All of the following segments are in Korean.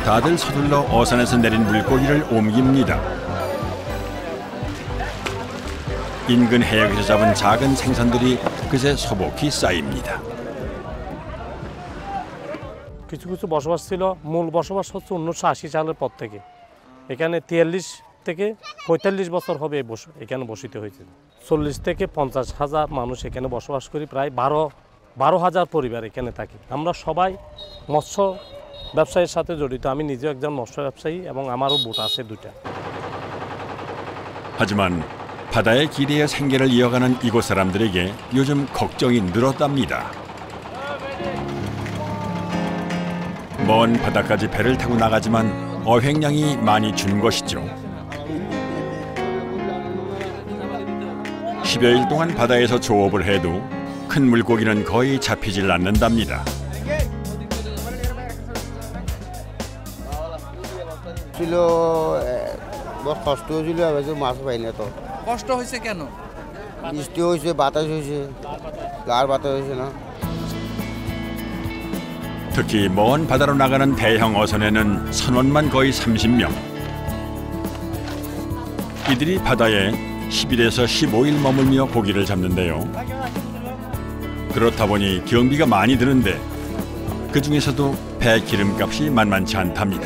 다들 서둘러 어선에서 내린 물고기를 옮깁니다. 인근 해역에서 잡은 작은 생선들이 그새 소복히 쌓입니다. কিছু কিছু বসবাস ছিল মূল বসবাস হচ্ছে 1980 সালের পর থেকে এখানে 43 থেকে 45 বছর হবে এখানে বসিত হয়েছে 40 থেকে 50 হাজার মানুষ এখানে বসবাস করি প্রায় 12 হাজার পরিবার এখানে থাকে আমরা সবাই মৎস্য ব্যবসায়ের সাথে জড়িত আমি নিজেও একজন মৎস্য ব্যবসায়ী এবং আমারও বোট আছে দুটো 하지만 바다의 기대에 생계를 이어가는 이곳 사람들에게 요즘 걱정이 늘었답니다. 먼 바다까지 배를 타고 나가지만 어획량이 많이 준 것이죠. 10여일 동안 바다에서 조업을 해도 큰 물고기는 거의 잡히질 않는답니다. ছিল বড় কষ্ট হয়েছিল আবার মাছ পাই না তো কষ্ট হয়েছে কেন বৃষ্টি হয়েছে বাতাস হয়েছে আর বাতাস হয়েছে না 특히 먼 바다로 나가는 대형 어선에는 선원만 거의 30명. 이들이 바다에 10일에서 15일 머물며 고기를 잡는데요. 그렇다 보니 경비가 많이 드는데 그 중에서도 배 기름값이 만만치 않답니다.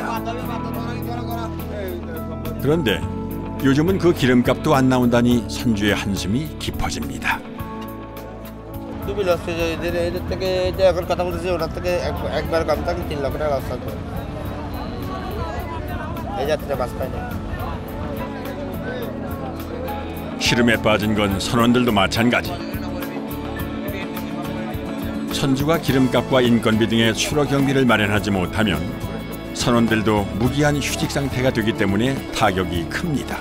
그런데 요즘은 그 기름값도 안 나온다니 선주의 한숨이 깊어집니다. খুবই লস হয়ে যায় এদের থেকে যে এখন কথা বলতেছি ওনার থেকে একবার কম থাকে 3 লাখ টাকা লস থাকবে এই যাত্রা বাস পায় না 시름에 빠진 건 선원들도 마찬가지. 선주가 기름값과 인건비 등의 수로 경비를 마련하지 못하면 선원들도 무기한 휴직 상태가 되기 때문에 타격이 큽니다.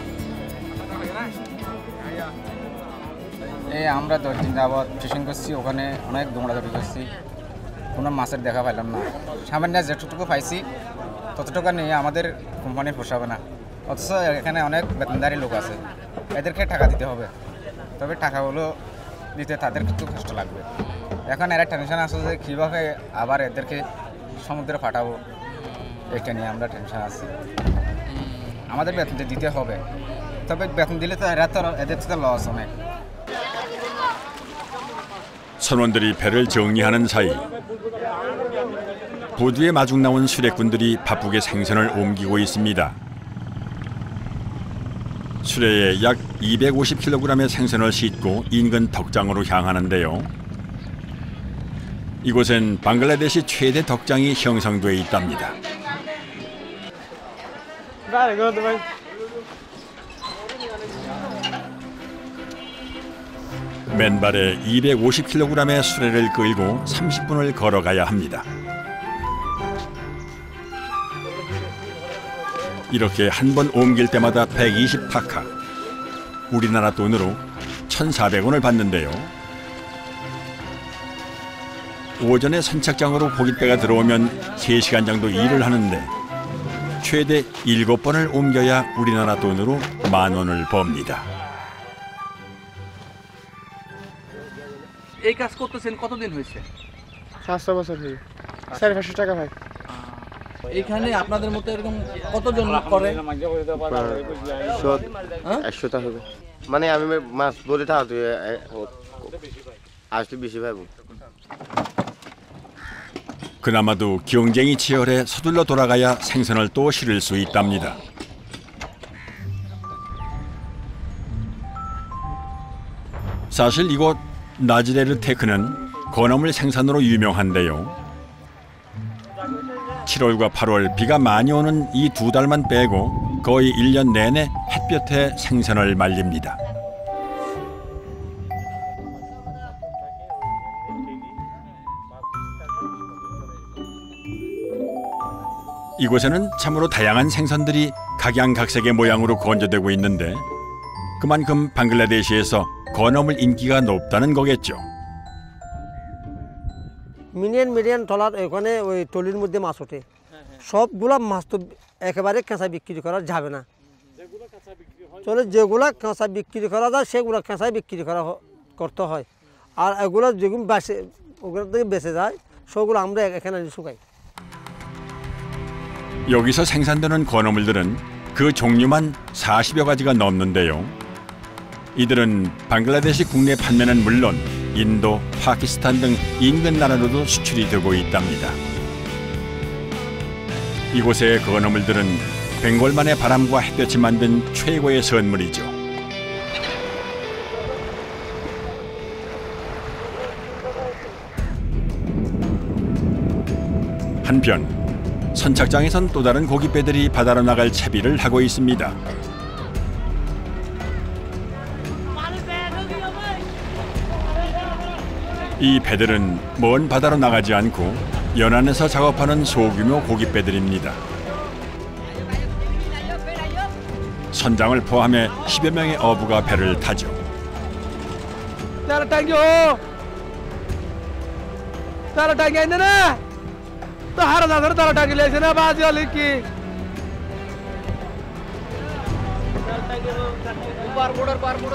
আমরা 10 দিন যাবত ফিশিং করছি ওখানে অনেক দৌড়াদৌড়ি করছি কোনো মাছের দেখা পেলাম না সামান্য যেটুকু পাইছি ততটুকু নিয়ে আমাদের কোম্পানি পোষাবে না অথচ এখানে অনেক বেতনদারি লোক আছে এদেরকে টাকা দিতে হবে তবে টাকাগুলো দিতে তাদের একটু কষ্ট লাগবে এখন এরা টেনশন আছে যে কীভাবে আবার এদেরকে সমুদ্রে পাঠাবো এটা নিয়ে আমরা টেনশন আছি আমাদের বেতন দিতে হবে তবে বেতন দিলে তো এরা তো এদের তো লস অনেক 선원들이 배를 정리하는 사이 보두에 마중 나온 수레꾼들이 바쁘게 생선을 옮기고 있습니다. 수레에 약 250kg의 생선을 싣고 인근 덕장으로 향하는데요. 이곳엔 방글라데시 최대 덕장이 형성돼 있답니다. 맨발에 250kg의 수레를 끌고 30분을 걸어가야 합니다. 이렇게 한 번 옮길 때마다 120타카, 우리나라 돈으로 1,400원을 받는데요. 오전에 선착장으로 고깃배가 들어오면 3시간 정도 일을 하는데 최대 7번을 옮겨야 우리나라 돈으로 10,000원을 법니다. এই কাজ করতেছেন কতদিন হয়েছে 500 বছর হয়ে 450 টাকা ভাই এখানে আপনাদের মতো এরকম কতজন করে 100 টা হবে মানে আমি মাছ বলে থাকি আসলে বেশি ভাবো 그나마도 경쟁이 치열해 서둘러 돌아가야 생선을 또 실을 수 있답니다. 사실 이곳 나지레르 테크는 건어물 생산으로 유명한데요. 7월과 8월 비가 많이 오는 이 2달만 빼고 거의 1년 내내 햇볕에 생선을 말립니다. 이곳에는 참으로 다양한 생선들이 각양각색의 모양으로 건조되고 있는데 그만큼 방글라데시에서 건어물 인기가 높다는 거겠죠. মিলিয়ন ট্রলার এখানে ওই টলির মধ্যে মাছ ওঠে সবগুলা মাছ তো একেবারে কাঁচা বিক্রি করা যাবে না চলে যেগুলা কাঁচা বিক্রি করা যায় সেগুলো কাঁচাই বিক্রি করতে হয় আর এগুলো যেগুলো বেঁচে ওগুলো থেকে বেঁচে যায় সেগুলো আমরা এখানে শুকাই 여기서 생산되는 건어물들은 그 종류만 40여 가지가 넘는데요. 이들은 방글라데시 국내 판매는 물론 인도, 파키스탄 등 인근 나라로도 수출이 되고 있답니다. 이곳의 건어물들은 벵골만의 바람과 햇볕이 만든 최고의 선물이죠. 한편 선착장에선 또 다른 고깃배들이 바다로 나갈 채비를 하고 있습니다. 이 배들은 먼 바다로 나가지 않고 연안에서 작업하는 소규모 고깃배들입니다. 선장을 포함해 10여 명의 어부가 배를 타죠.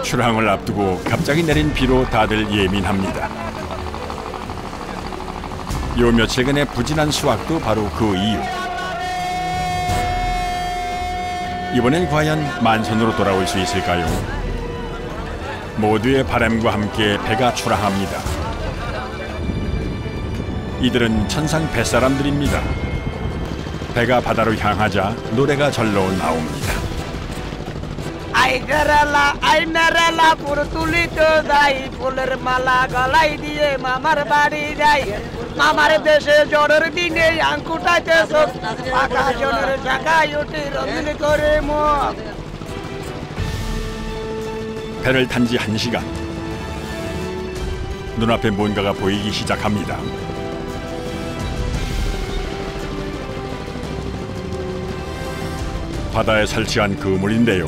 출항을 앞두고 갑자기 내린 비로 다들 예민합니다. 요 며칠간의 부진한 수확도 바로 그 이유. 이번엔 과연 만선으로 돌아올 수 있을까요? 모두의 바람과 함께 배가 출항합니다. 이들은 천상 뱃사람들입니다. 배가 바다로 향하자 노래가 절로 나옵니다. মামার দেশে জ্বরের দিনে আঙ্কুটাতে সব আকাশনের ঢাকায় উঠে রঙিন করে মুখ. 배를 탄 지 1시간. 눈앞에 뭔가가 보이기 시작합니다. 바다에 설치한 그물인데요.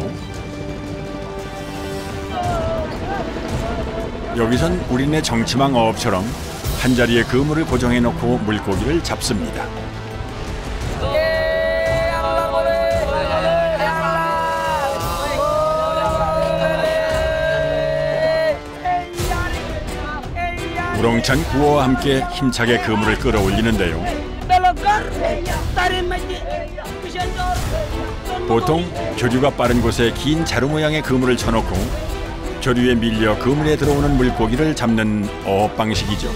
여기선 우리네 정치망 어업처럼 한자리에 그물을 고정해놓고 물고기를 잡습니다. 우렁찬 구호와 함께 힘차게 그물을 끌어올리는데요. 보통 조류가 빠른 곳에 긴 자루 모양의 그물을 쳐놓고 조류에 밀려 그물에 들어오는 물고기를 잡는 어업 방식이죠.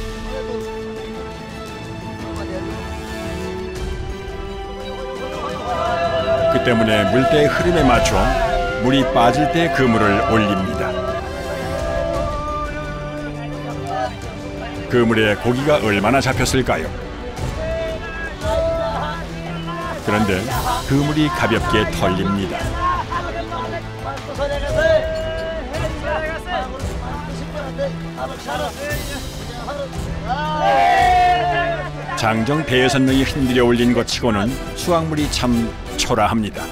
그 때문에 물때의 흐름에 맞춰 물이 빠질 때 그물을 올립니다. 그물에 고기가 얼마나 잡혔을까요? 그런데 그물이 가볍게 털립니다. 장정 배선명이 흔들어 올린 것 치고는 수확물이 참 초라합니다.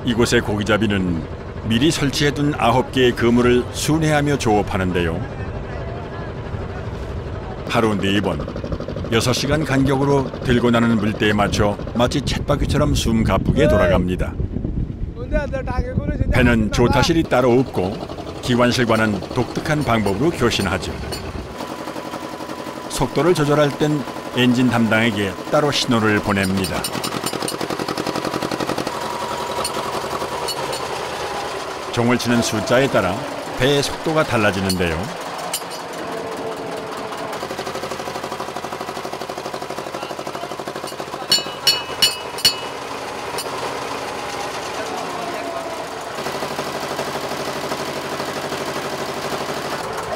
이곳의 고기잡이는 미리 설치해둔 9개의 그물을 순회하며 조업하는데요. 하루 4번, 6시간 간격으로 들고 나는 물때에 맞춰 마치 쳇바퀴처럼 숨가쁘게 돌아갑니다. 배는 조타실이 따로 없고 기관실과는 독특한 방법으로 교신하죠. 속도를 조절할 땐 엔진 담당에게 따로 신호를 보냅니다. 종을 치는 숫자에 따라 배의 속도가 달라지는데요.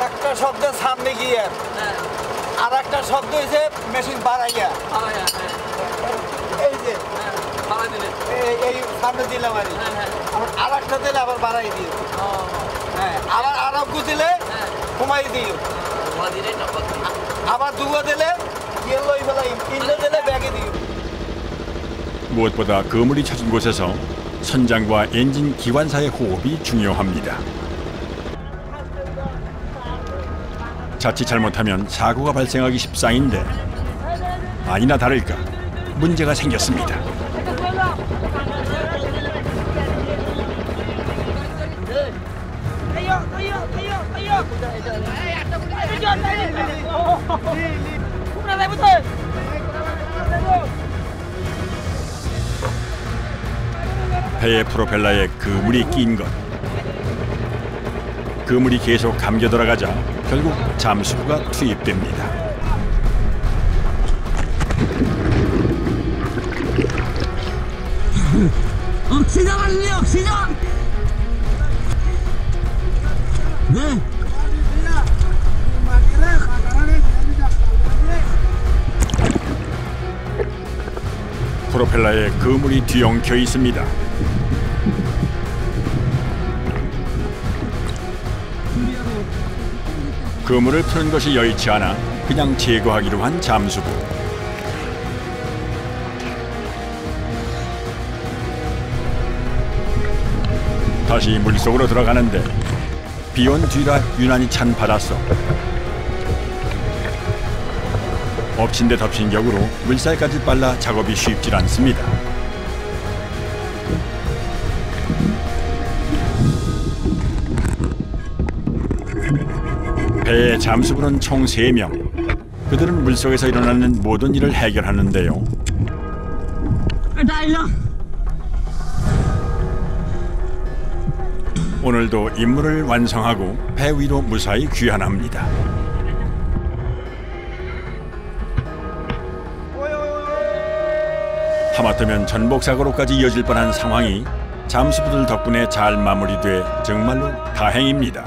একটা শব্দ সামনে গিয়ে আর একটা শব্দ হয়েছে মেশিন বাড়াইয়া এই যে এই সামনে দিলাম আর একটা দিলে আবার বাড়াই দিও হ্যাঁ আবার আরো দিলে কমাই দিও আবার দুগো দিলে ইয়েলোই ফেলাই তিনটে দিলে ব্যাগে দিও. 무엇보다 그물이 찾은 곳에서 선장과 엔진 기관사의 호흡이 중요합니다. 자칫 잘못하면 사고가 발생하기 십상인데 아니나 다를까 문제가 생겼습니다. 배의 프로펠러에 그물이 낀 것. 그물이 계속 감겨 들어가자 결국 잠수부가 투입됩니다. 프로펠러에 그물이 뒤엉켜 있습니다. 그물을 푸는 것이 여의치 않아 그냥 제거하기로 한 잠수부. 다시 물속으로 들어가는데 비온 뒤라 유난히 찬 바닷속. 엎친 데 덮친 격으로 물살까지 빨라 작업이 쉽질 않습니다. 배의 잠수부는 총 3명. 그들은 물속에서 일어나는 모든 일을 해결하는데요. 오늘도 임무를 완성하고 배 위로 무사히 귀환합니다. 하마터면 전복사고로까지 이어질 뻔한 상황이 잠수부들 덕분에 잘 마무리돼 정말로 다행입니다.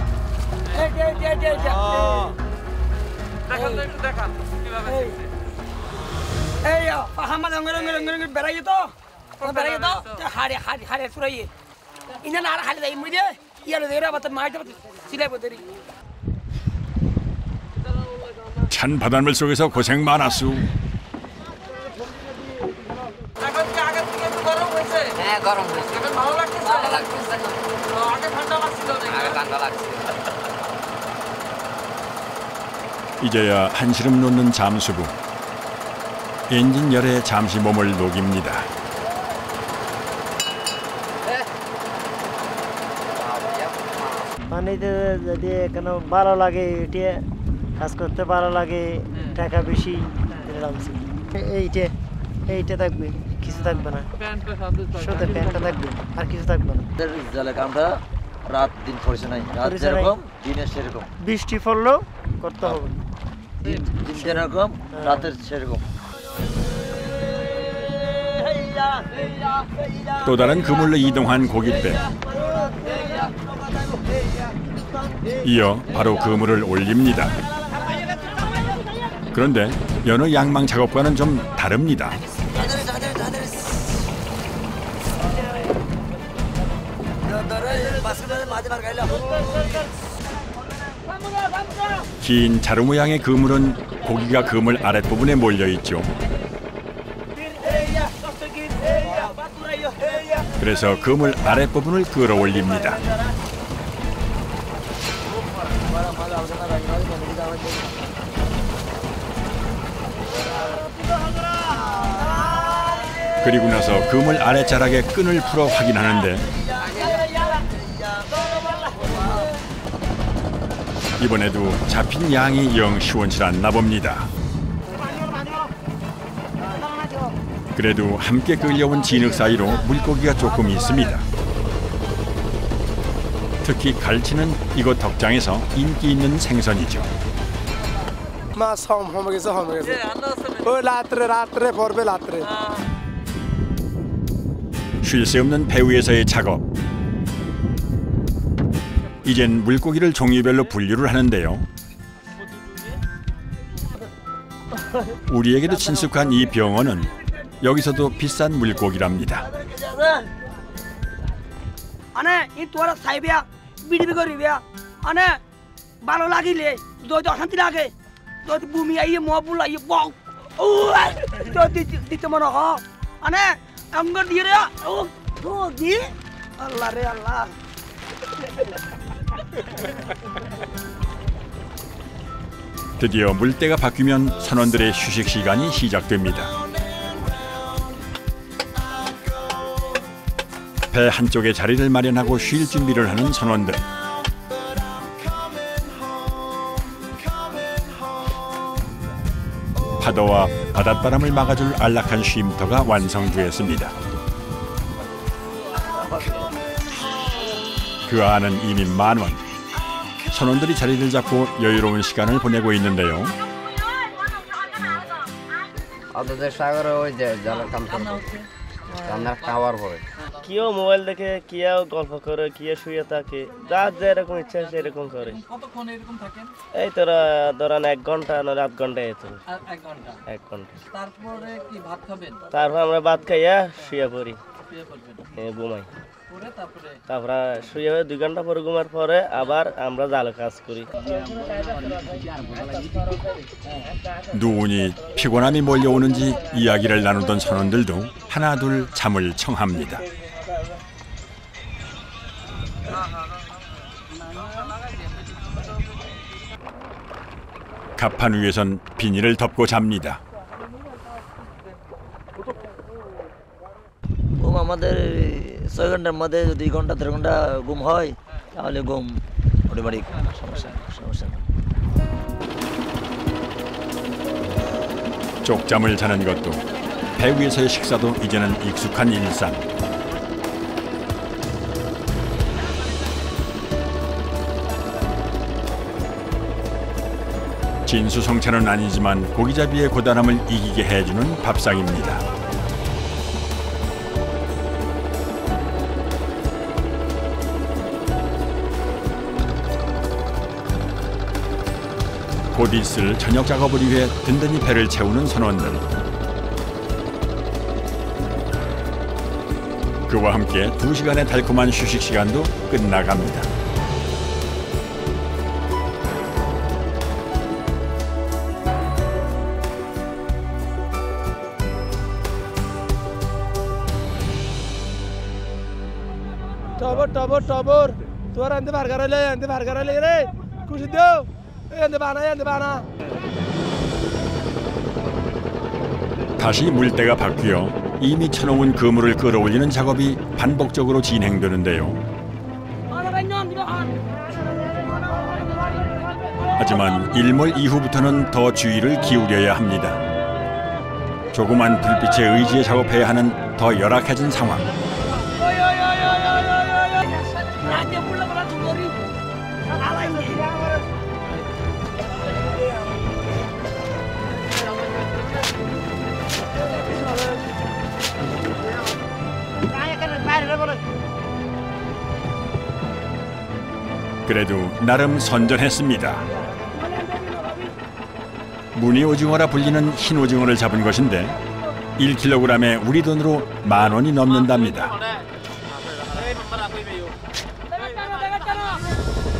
찬 바닷물 속에서 고생 많았수. 이제야 한시름 놓는 잠수부. 엔진 열에 잠시 몸을 녹입니다. পানিতে যদি কোনো ভালো লাগে এটা কাজ করতে ভালো লাগে টাকা বেশি লাগছে এইটা এইটা থাকবে কিছু থাকবে না শুধু প্যান্টটা থাকবে আর কিছু থাকবে না জালে কামটা রাত দিন পড়ছে নাই রাত যেরকম দিনের সেরকম বৃষ্টি পড়লেও করতে হবে দিন যেরকম রাতের সেরকম 또 다른 그물로 이동한 고깃배. 이어 바로 그물을 올립니다. 그런데 여느 양망 작업과는 좀 다릅니다. 긴 자루 모양의 그물은 고기가 그물 아랫부분에 몰려있죠. 그래서 그물 아랫부분을 끌어올립니다. 그리고 나서 그물 아랫자락에 끈을 풀어 확인하는데 이번에도 잡힌 양이 영 시원치 않나 봅니다. 그래도 함께 끌려온 진흙 사이로 물고기가 조금 있습니다. 특히 갈치는 이곳 덕장에서 인기 있는 생선이죠. 쉴 새 없는 배 위에서의 작업. 이젠 물고기를 종류별로 분류를 하는데요. 우리에게도 친숙한 이 병어는 여기서도 비싼 물고기랍니다. 아네 이 তোরা সাইবিয়া বিড়ি করিবিয়া আনে ভালো লাগিলে যদি অশান্তি লাগে যদি ভূমি আইয়ে মবুল আইয়ে বক ও যদি দিতে মন হ আনে অঙ্গ দিয়ে রে ও তো দি আল্লাহ রে আল্লাহ 드디어 물때가 바뀌면 선원들의 휴식 시간이 시작됩니다. 배 한쪽에 자리를 마련하고 쉴 준비를 하는 선원들. 파도와 바닷바람을 막아줄 안락한 쉼터가 완성되었습니다. 그 안은 이미 만원. 선원들이 자리를 잡고 여유로운 시간을 보내고 있는데요. কেউ মোবাইল দেখে কেউ গল্প করে কেউ শুয়ে থাকে, যার যেরকম ইচ্ছা সেরকম করে। কতক্ষণ এরকম থাকেন? এই তোরা ধরেন 1 ঘন্টা না 8 ঘন্টা এত। 1 ঘন্টা। 1 ঘন্টা। তারপরে কি ভাত খাবেন? তারপর আমরা ভাত খাইয়া শুয়ে পড়ি। শুয়ে পড়বেন? ঘুমাই। পরে তারপরে শুয়ে 2 ঘন্টা পরে ঘুমার পরে আবার আমরা জালে কাজ করি। 누우니 피곤함이 몰려오는지 이야기를 나누던 선원들도 하나둘 잠을 청합니다. 갑판 위에선 비닐을 덮고 잡니다. ঘুম আমাদের 6 ঘন্টার মধ্যে যদি 2 ঘন্টা 3 ঘন্টা ঘুম হয় তাহলে ঘুম অটোমেটিক সমস্যা না। 쪽잠을 자는 것도 배 위에서의 식사도 이제는 익숙한 일상. 진수성찬은 아니지만 고기잡이의 고단함을 이기게 해주는 밥상입니다. 곧 있을 저녁 작업을 위해 든든히 배를 채우는 선원들. 그와 함께 2시간의 달콤한 휴식 시간도 끝나갑니다. টবর তোর আনতে ভার করালে রে খুশি দেও এনে বানা 다시 물때가 바뀌어 이미 쳐놓은 그물을 끌어올리는 작업이 반복적으로 진행되는데요. 하지만 일몰 이후부터는 더 주의를 기울여야 합니다. 조그만 불빛에 의지해 작업해야 하는 더 열악해진 상황. 그래도 나름 선전했습니다. 무늬 오징어라 불리는 흰 오징어를 잡은 것인데 1kg에 우리 돈으로 10,000원이 넘는답니다.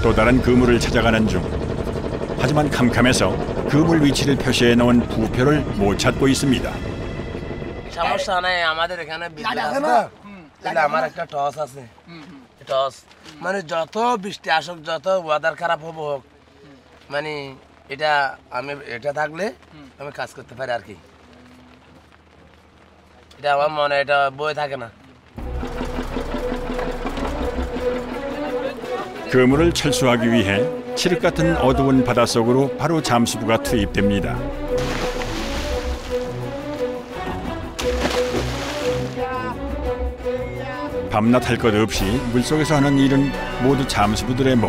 또 다른 그물을 찾아가는 중. 하지만 캄캄해서 그물 위치를 표시해 놓은 부표를 못 찾고 있습니다. সমস্যা নাই, আমাদের এখানে আমার একটা টস আছে। টস মানে যত বৃষ্টি আসুক, যত ওয়েদার খারাপ হোক, মানে এটা থাকলে আমি কাজ করতে পারি আর কি। এটা আমার মনে এটা বই থাকে না। 그물을 철수하기 위해 칠흑 같은 어두운 바닷속으로 바로 잠수부가 투입됩니다. 밤낮 할 것 없이 물속에서 하는 일은 모두 잠수부들의 목.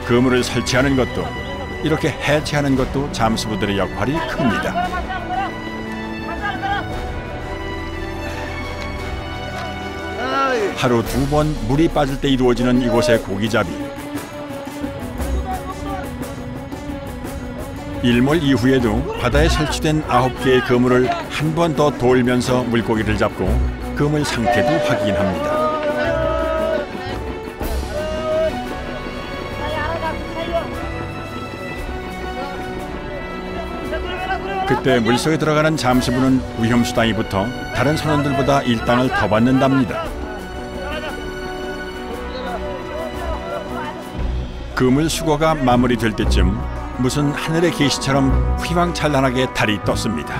그물을 설치하는 것도 이렇게 해체하는 것도 잠수부들의 역할이 큽니다. 하루 2번 물이 빠질 때 이루어지는 이곳의 고기잡이. 일몰 이후에도 바다에 설치된 9개의 그물을 한 번 더 돌면서 물고기를 잡고 그물 상태도 확인합니다. 그때 물속에 들어가는 잠수부는 위험수당이 붙어 다른 선원들보다 일당을 더 받는답니다. 그물 수거가 마무리될 때쯤 무슨 하늘의 계시처럼 휘황찬란하게 달이 떴습니다.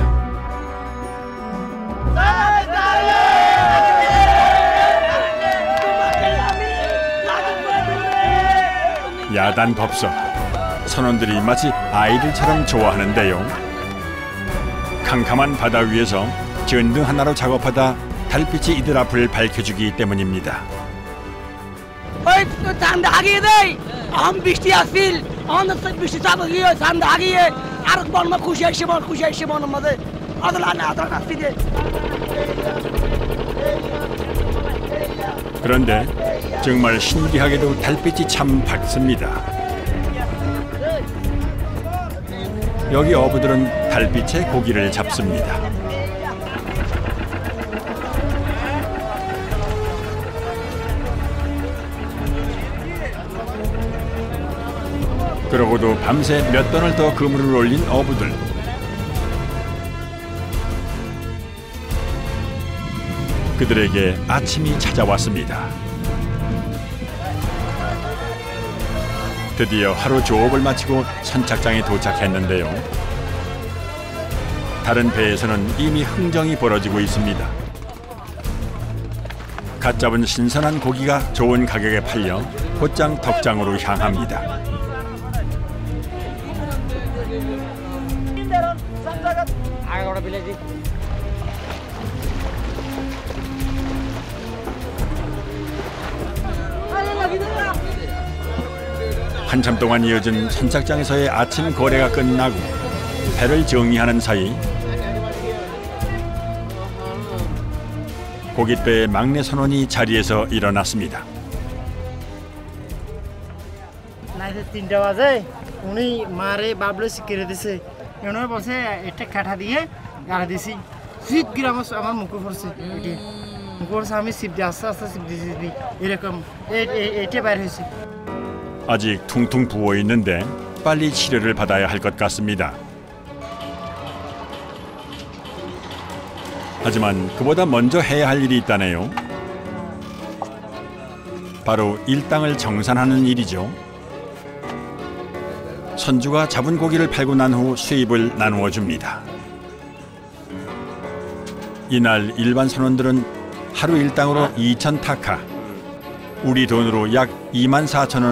야단법석. 선원들이 마치 아이들처럼 좋아하는데요. 캄캄한 바다 위에서 전등 하나로 작업하다 달빛이 이들 앞을 밝혀주기 때문입니다. ওই ঠান্ডা আগিয়ে দেয় আম বৃষ্টি আসছিল আমাদের বৃষ্টি চাপ গিয়ে ঠান্ডা আগিয়ে আর মন খুশি আসছে মনের মধ্যে আদলা আসছি যে 그런데 정말 신기하게도 달빛이 참 밝습니다. 여기 어부들은 달빛에 고기를 잡습니다. 그러고도 밤새 몇 ton을 더 그물을 올린 어부들. 그들에게 아침이 찾아왔습니다. 드디어 하루 조업을 마치고 선착장에 도착했는데요. 다른 배에서는 이미 흥정이 벌어지고 있습니다. 갓 잡은 신선한 고기가 좋은 가격에 팔려 곧장 덕장으로 향합니다. 한참 동안 이어진 선착장에서의 아침 거래가 끝나고 배를 정리하는 사이 고깃배의 막내 선원이 자리에서 일어났습니다. রাতে 3টা বাজে উনি মারে বাবলে শিখিয়ে দিছে এনে বসে একটা কাঠা দিয়ে গাড়া দিছি শীত গ্রাম আমার মুখে পড়ছে এটি মুখে পড়ছে আমি সিপ দিয়ে আস্তে আস্তে সিপ দিছি এরকম এটা বাইর হয়েছে 아직 퉁퉁 부어 있는데 빨리 치료를 받아야 할 것 같습니다. 하지만 그보다 먼저 해야 할 일이 있다네요. 바로 일당을 정산하는 일이죠. 선주가 잡은 고기를 팔고 난 후 수입을 나누어 줍니다. 이날 일반 선원들은 하루 일당으로 2,000 타카, 우리 돈으로 약 24,000원